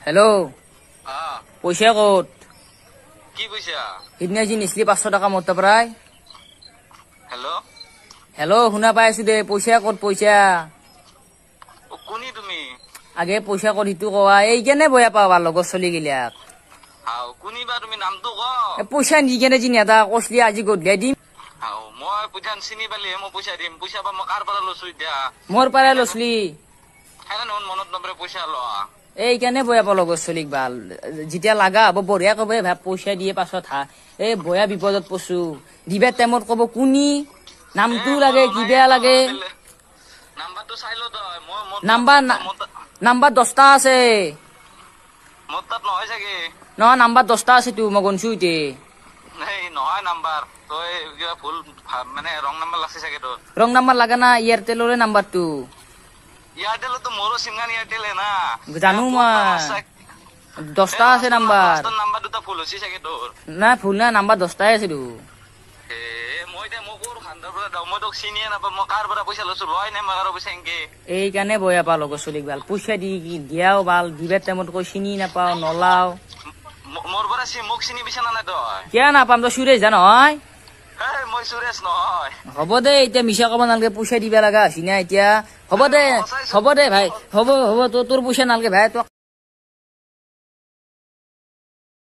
hello পইচা ক'ত কি পইচা সিদিনা যি নিছলি 500 টাকা মোৰ পৰাই হেল্ল' শুনা পাই আছো দে পইচা ক'ত পইচা কোনি তুমি আগে পইচা ক'ত হিতু কোৱা এই কেনে বয়া পাবা লগৰ চলি গিলাক হাও কোনিবা তুমি নামটো ক পইচা নি কেনে যি নেদা কছলি আজি গধলাই দিম হাও মই পইচান চিনি পালি মই পইচা দিম পইচা বা মই কাৰ পৰা লৈছো এতিয়া মোৰ পৰাই লছলি হেনে নন মনত নপৰে পইচা লোৱা এই কেনে বয়া পা লগৰ চলিক ভাল যেতিয়া লাগা হ'ব বঢ়িয়া কব ভাব পইচা দিয়ে পাছত হা এই বয়া বিপদত পছু দিবা টাইমত কব কোনি নামটো লাগে কি বেয়া লাগে নাম্বাৰটো চাই ল তই মই নাম্বাৰ 10টা আছে মোৰ তাত নহয় চাগে নহয় নাম্বাৰ 10টা আছে তো মই গনছু ইতে এই নহয় নাম্বাৰ তই কিবা ভুল মানে ৰং নাম্বাৰ লাগছে চাগে তোৰ ৰং নাম্বাৰ লাগা না এয়াৰটেলৰে নাম্বাৰটো এয়াৰটেলত তো মোৰো সিমগান এয়াৰটেলে না জানো মই 10টা আছে নাম্বাৰ নাম্বাৰ দুটা ফুল হৈছে চাগে তোৰ না ফুল না নাম্বাৰ 10টাই আছে তো মই দে মই কোৰ খান্দাৰ পৰা দাও মই তোক চিনিয়ে নাপাম মই কাৰ পৰা পইচা লৈছো লয় নাই মই আৰু পইচা এনকে এই কাৰণে বয়া পা লগৰ চলিক ভাল পইচা দি দিয়াও ভাল দিবাৰ টাইমত কৈ চিনি নাপাও নলাও মোৰ পৰা মোক চিনি বিচনা নাই তই কিয় নাপাম তই সুৰেশ যা নহয় মই সুৰেশ নহয় হ'ব দে এতিয়া মিছা কব নালাগে পইচা দিবা লগা হৈছি না এতিয়া হ'ব দে ভাই হ'ব তোৰ পইচা নালাগে ভাই